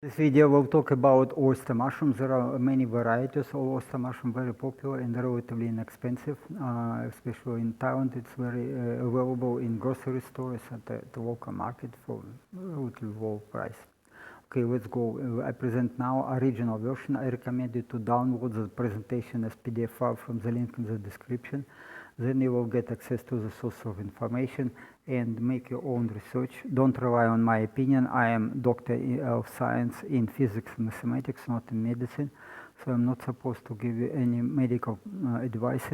This video will talk about oyster mushrooms. There are many varieties of oyster mushroom, very popular and relatively inexpensive, especially in Thailand. It's very available in grocery stores at the local market for relatively low price. Okay, let's go. I present now original version. I recommend you to download the presentation as PDF file from the link in the description. Then you will get access to the source of information and make your own research. Don't rely on my opinion. I am Doctor of Science in Physics and Mathematics, not in medicine. So I'm not supposed to give you any medical advice.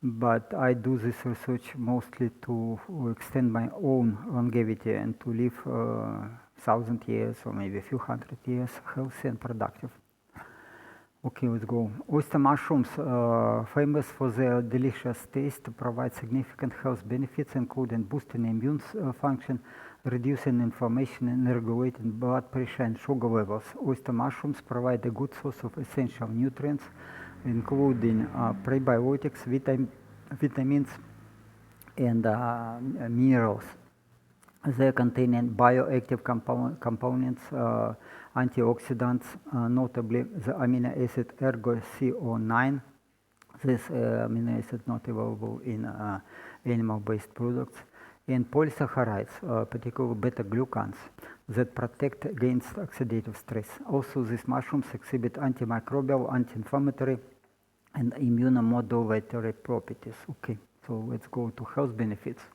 But I do this research mostly to extend my own longevity and to live 1,000 years or maybe a few hundred years healthy and productive. Okay, let's go. Oyster mushrooms, famous for their delicious taste, provide significant health benefits, including boosting immune function, reducing inflammation, and regulating blood pressure and sugar levels. Oyster mushrooms provide a good source of essential nutrients, including prebiotics, vitamins, and minerals. They contain bioactive components, antioxidants, notably the amino acid ergo-CO9. This amino acid not available in animal-based products, and polysaccharides, particularly beta-glucans, that protect against oxidative stress. Also, these mushrooms exhibit antimicrobial, anti-inflammatory, and immunomodulatory properties. Okay, so let's go to health benefits.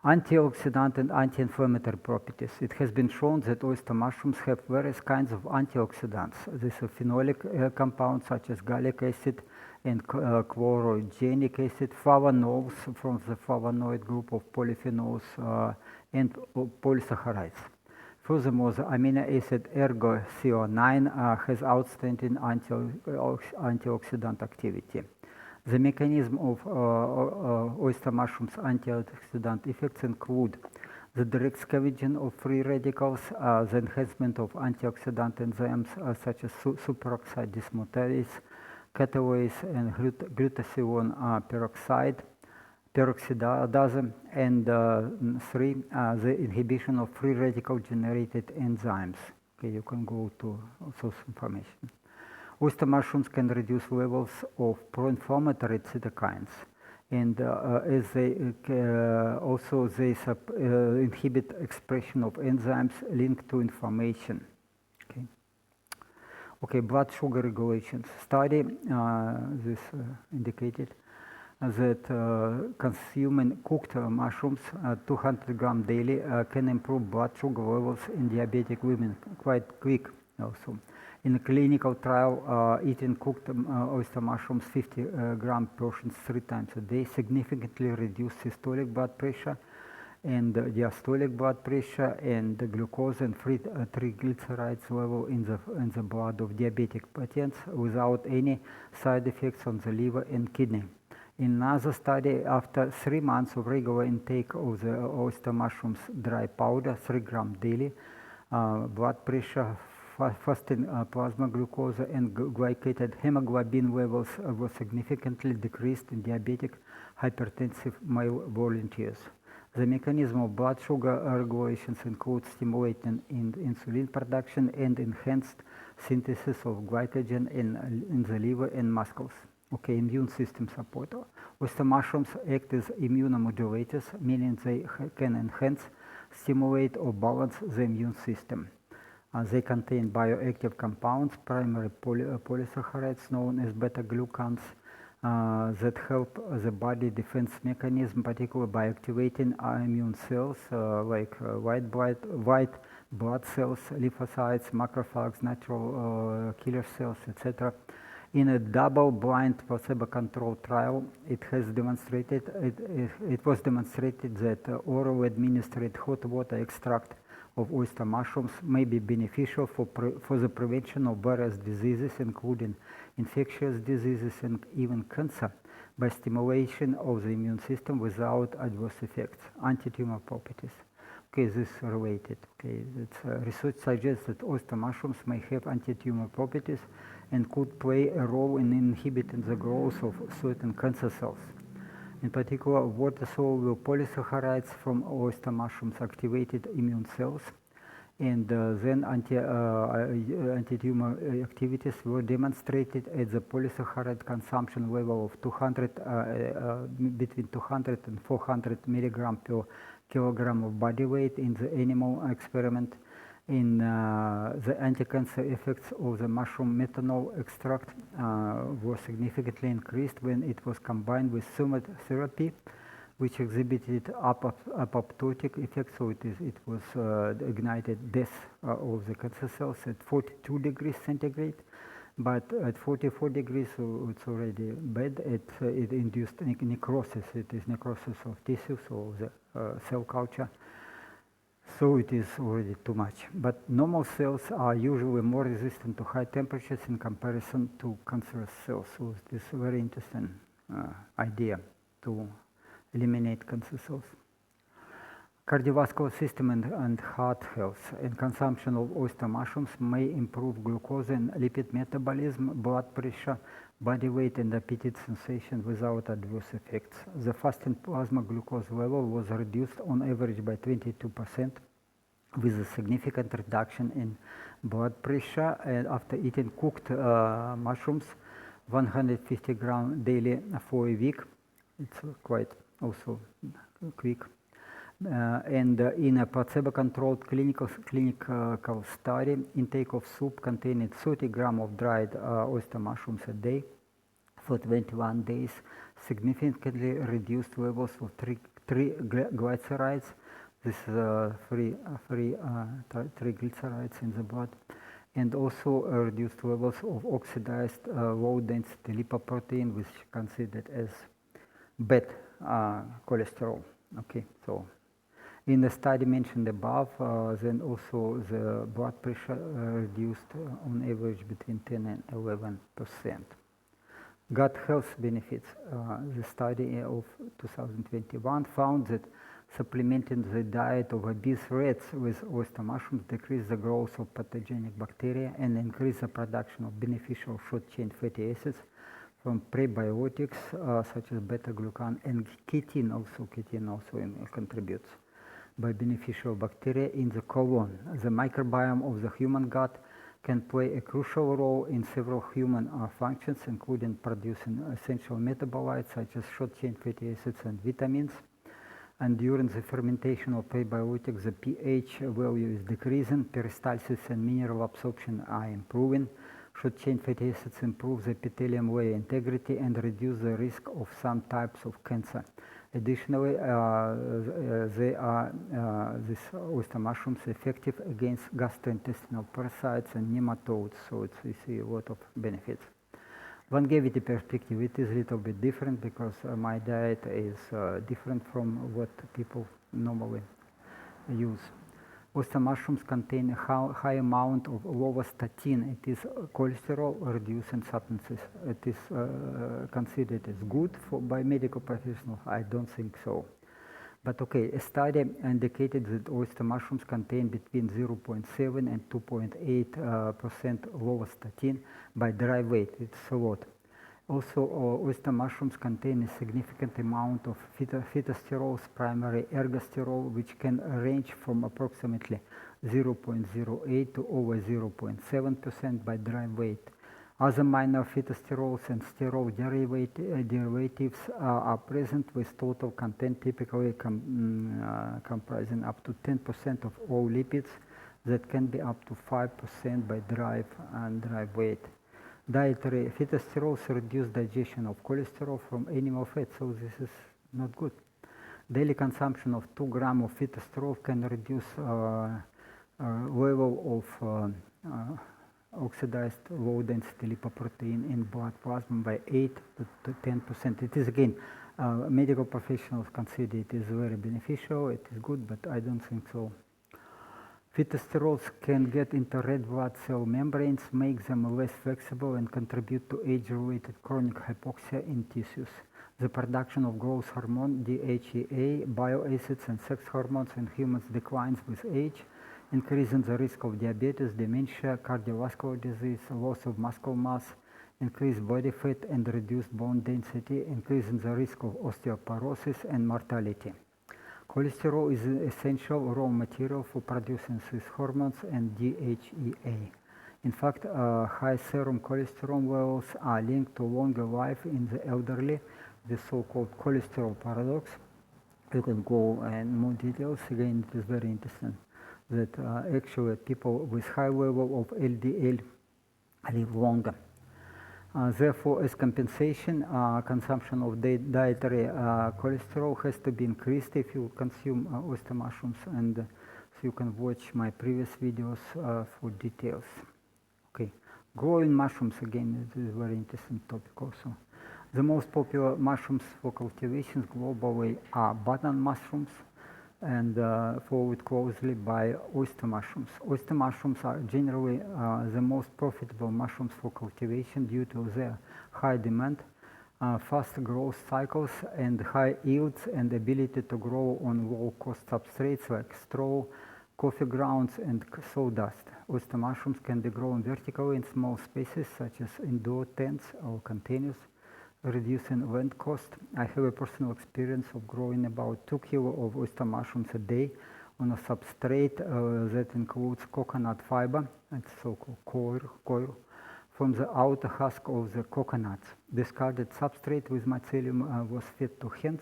Antioxidant and anti-inflammatory properties. It has been shown that oyster mushrooms have various kinds of antioxidants. These are phenolic compounds such as gallic acid and chlorogenic acid, flavonols from the flavonoid group of polyphenols, and polysaccharides. Furthermore, the amino acid ergo-CO9 has outstanding antioxidant activity. The mechanism of oyster mushrooms' antioxidant effects include the direct scavenging of free radicals, the enhancement of antioxidant enzymes such as superoxide dismutase, catalase, and glutathione peroxidase, and 3, the inhibition of free radical generated enzymes. Okay, you can go to source information. Oyster mushrooms can reduce levels of pro-inflammatory cytokines, and as they also they inhibit expression of enzymes linked to inflammation. Okay, blood sugar regulations. Study this indicated that consuming cooked mushrooms 200 grams daily can improve blood sugar levels in diabetic women quite quick also. In a clinical trial, eating cooked oyster mushrooms 50 gram portions 3 times a day significantly reduced systolic blood pressure and diastolic blood pressure and the glucose and free triglycerides level in the blood of diabetic patients without any side effects on the liver and kidney. In another study, after 3 months of regular intake of the oyster mushrooms dry powder, 3 grams daily, blood pressure, fasting plasma glucose, and glycated hemoglobin levels were significantly decreased in diabetic hypertensive male volunteers. The mechanism of blood sugar regulations includes stimulating insulin production and enhanced synthesis of glycogen in the liver and muscles. Okay, immune system support. Oyster mushrooms act as immunomodulators, meaning they can enhance, stimulate, or balance the immune system. They contain bioactive compounds, primary polysaccharides known as beta-glucans, that help the body defense mechanism, particularly by activating immune cells like white blood cells, lymphocytes, macrophages, natural killer cells, etc. In a double-blind placebo-controlled trial, it was demonstrated that oral administered hot water extract of oyster mushrooms may be beneficial for the prevention of various diseases, including infectious diseases and even cancer, by stimulation of the immune system without adverse effects. Anti-tumor properties. Okay, this is related. Okay, research suggests that oyster mushrooms may have anti-tumor properties and could play a role in inhibiting the growth of certain cancer cells. In particular, water-soluble polysaccharides from oyster mushrooms activated immune cells And then anti-tumor activities were demonstrated at the polysaccharide consumption level of 200, between 200 and 400 milligram per kilogram of body weight in the animal experiment. In the anti-cancer effects of the mushroom methanol extract were significantly increased when it was combined with chemotherapy, which exhibited apoptotic effects, so it was ignited death of the cancer cells at 42 degrees centigrade, but at 44 degrees, so it's already bad. It induced necrosis. It is necrosis of tissues or the cell culture. So it is already too much. But normal cells are usually more resistant to high temperatures in comparison to cancerous cells. So it is a very interesting idea to eliminate cancer cells. Cardiovascular system and heart health and consumption of oyster mushrooms may improve glucose and lipid metabolism, blood pressure, body weight, and appetite sensation without adverse effects. The fasting plasma glucose level was reduced on average by 22%, with a significant reduction in blood pressure after eating cooked mushrooms, 150 grams daily for a week. It's quite also quick. And in a placebo-controlled clinical study, intake of soup containing 30 grams of dried oyster mushrooms a day for 21 days significantly reduced levels of triglycerides. This is free triglycerides in the blood, and also reduced levels of oxidized low-density lipoprotein, which is considered as bad cholesterol. Okay, so in the study mentioned above, then also the blood pressure reduced on average between 10 and 11%. Gut health benefits. The study of 2021 found that supplementing the diet of obese rats with oyster mushrooms decreased the growth of pathogenic bacteria and increased the production of beneficial short-chain fatty acids from prebiotics such as beta-glucan and ketene also contributes by beneficial bacteria in the colon. The microbiome of the human gut can play a crucial role in several human functions, including producing essential metabolites such as short-chain fatty acids and vitamins. And during the fermentation of prebiotics, the pH value is decreasing, peristalsis and mineral absorption are improving. Short-chain fatty acids improve the epithelium layer integrity and reduce the risk of some types of cancer. Additionally, these oyster mushrooms effective against gastrointestinal parasites and nematodes, so we see a lot of benefits. Longevity perspective, it is a little bit different because my diet is different from what people normally use. Oyster mushrooms contain a high amount of lovastatin. It is cholesterol reducing substances. It is considered as good by medical professionals. I don't think so. But okay, a study indicated that oyster mushrooms contain between 0.7 and 2.8% lovastatin by dry weight. It's a lot. Also, oyster mushrooms contain a significant amount of phytosterols, primary ergosterol, which can range from approximately 0.08 to over 0.7% by dry weight. Other minor phytosterols and sterol derivatives are present with total content typically comprising up to 10% of all lipids that can be up to 5% by dry weight. Dietary phytosterols reduce digestion of cholesterol from animal fat, so this is not good. Daily consumption of 2 grams of phytosterol can reduce level of oxidized low-density lipoprotein in blood plasma by 8 to 10%. It is again, medical professionals consider it is very beneficial, it is good, but I don't think so. Phytosterols can get into red blood cell membranes, make them less flexible, and contribute to age-related chronic hypoxia in tissues. The production of growth hormone, DHEA, bile acids, and sex hormones in humans declines with age, increasing the risk of diabetes, dementia, cardiovascular disease, loss of muscle mass, increased body fat, and reduced bone density, increasing the risk of osteoporosis and mortality. Cholesterol is an essential raw material for producing these hormones and DHEA. In fact, high serum cholesterol levels are linked to longer life in the elderly, the so-called cholesterol paradox. You can go in more details. Again, it is very interesting that actually people with high level of LDL live longer. Therefore, as compensation, consumption of dietary cholesterol has to be increased if you consume oyster mushrooms, and so you can watch my previous videos for details. Okay, growing mushrooms, again, this is a very interesting topic also. The most popular mushrooms for cultivations globally are button mushrooms, and followed closely by oyster mushrooms. Oyster mushrooms are generally the most profitable mushrooms for cultivation due to their high demand, fast growth cycles, and high yields and ability to grow on low-cost substrates like straw, coffee grounds, and sawdust. Oyster mushrooms can be grown vertically in small spaces such as indoor tents or containers, reducing land cost. I have a personal experience of growing about 2 kilos of oyster mushrooms a day on a substrate that includes coconut fiber, it's so-called coir, from the outer husk of the coconuts. Discarded substrate with mycelium was fed to hens,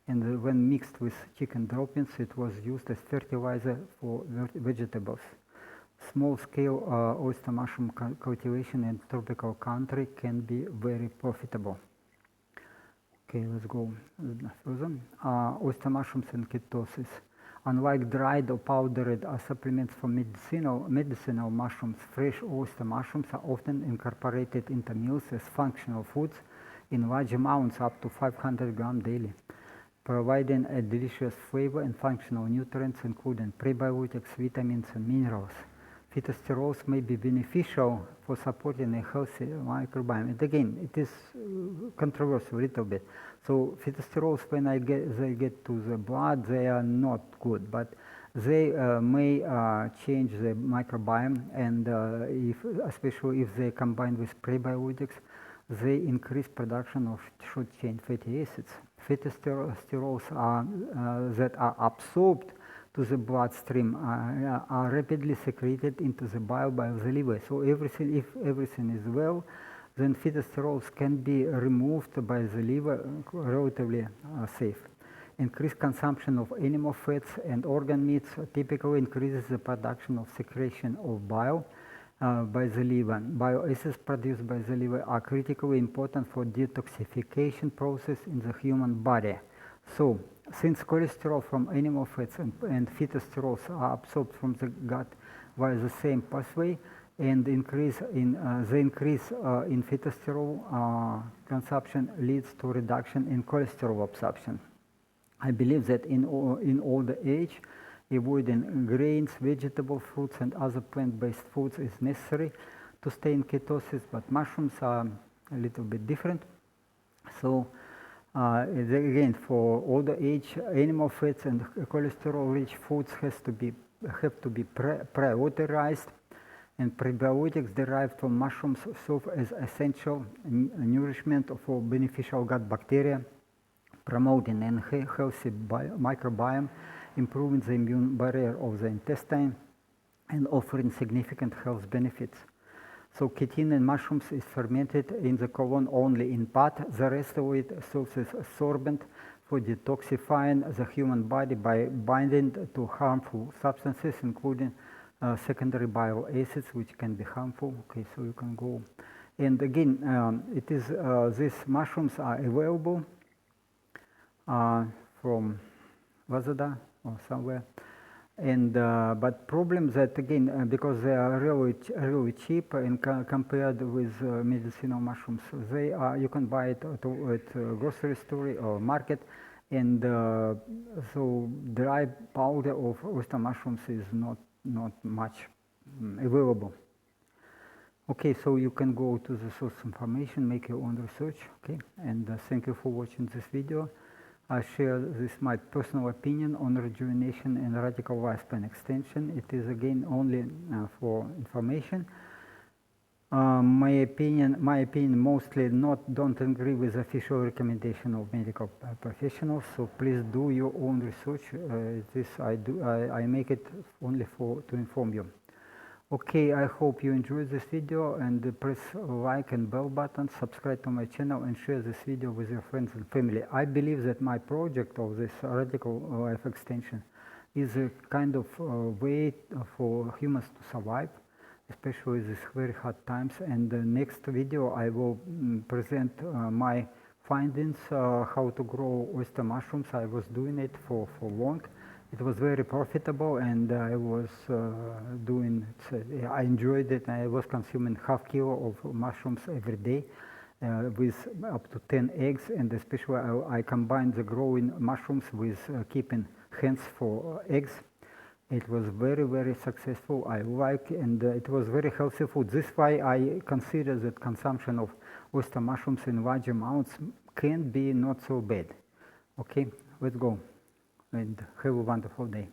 and when mixed with chicken droppings, it was used as fertilizer for vegetables. Small-scale oyster mushroom cultivation in tropical country can be very profitable. Okay, let's go further. Oyster mushrooms and ketosis. Unlike dried or powdered supplements for medicinal mushrooms, fresh oyster mushrooms are often incorporated into meals as functional foods in large amounts, up to 500 grams daily, providing a delicious flavor and functional nutrients, including prebiotics, vitamins, and minerals. Phytosterols may be beneficial for supporting a healthy microbiome. And again, it is controversial a little bit. So phytosterols, when they get to the blood, they are not good, but they may change the microbiome, and especially if they combine with prebiotics, they increase production of short-chain fatty acids. Phytosterols that are absorbed to the bloodstream are rapidly secreted into the bile by the liver. So if everything is well, then phytosterols can be removed by the liver relatively safe. Increased consumption of animal fats and organ meats typically increases the production of secretion of bile by the liver. Bile acids produced by the liver are critically important for detoxification process in the human body. So, since cholesterol from animal fats and phytosterols are absorbed from the gut via the same pathway, and the increase in phytosterol consumption leads to reduction in cholesterol absorption. I believe that in older age, avoiding grains, vegetable fruits, and other plant-based foods is necessary to stay in ketosis, but mushrooms are a little bit different. So, again, for older age, animal fats and cholesterol-rich foods have to be prioritized, and prebiotics derived from mushrooms serve as essential nourishment for beneficial gut bacteria, promoting a healthy microbiome, improving the immune barrier of the intestine, and offering significant health benefits. So chitin in mushrooms is fermented in the colon only in part. The rest of it serves as a sorbent for detoxifying the human body by binding to harmful substances, including secondary bile acids, which can be harmful. Okay, so you can go. And again, these mushrooms are available from Lazada or somewhere. And but problem that again because they are really cheap and compared with medicinal mushrooms, they are, you can buy it at grocery store or market, and so dry powder of oyster mushrooms is not much available. Okay, so you can go to the source information, make your own research. Okay, and thank you for watching this video. I share this my personal opinion on rejuvenation and radical lifespan extension. It is again only for information. My opinion mostly don't agree with official recommendation of medical professionals. So please do your own research. This I make it only to inform you. Okay, I hope you enjoyed this video, and press like and bell button, subscribe to my channel, and share this video with your friends and family. I believe that my project of this radical life extension is a kind of way for humans to survive, especially these very hard times. And the next video I will present my findings, how to grow oyster mushrooms. I was doing it for long. It was very profitable, and I was I enjoyed it. I was consuming half kilo of mushrooms every day with up to 10 eggs, and especially I combined the growing mushrooms with keeping hens for eggs. It was very successful. I like, and it was very healthy food. This is why I consider that consumption of oyster mushrooms in large amounts can be not so bad. Okay, let's go and have a wonderful day.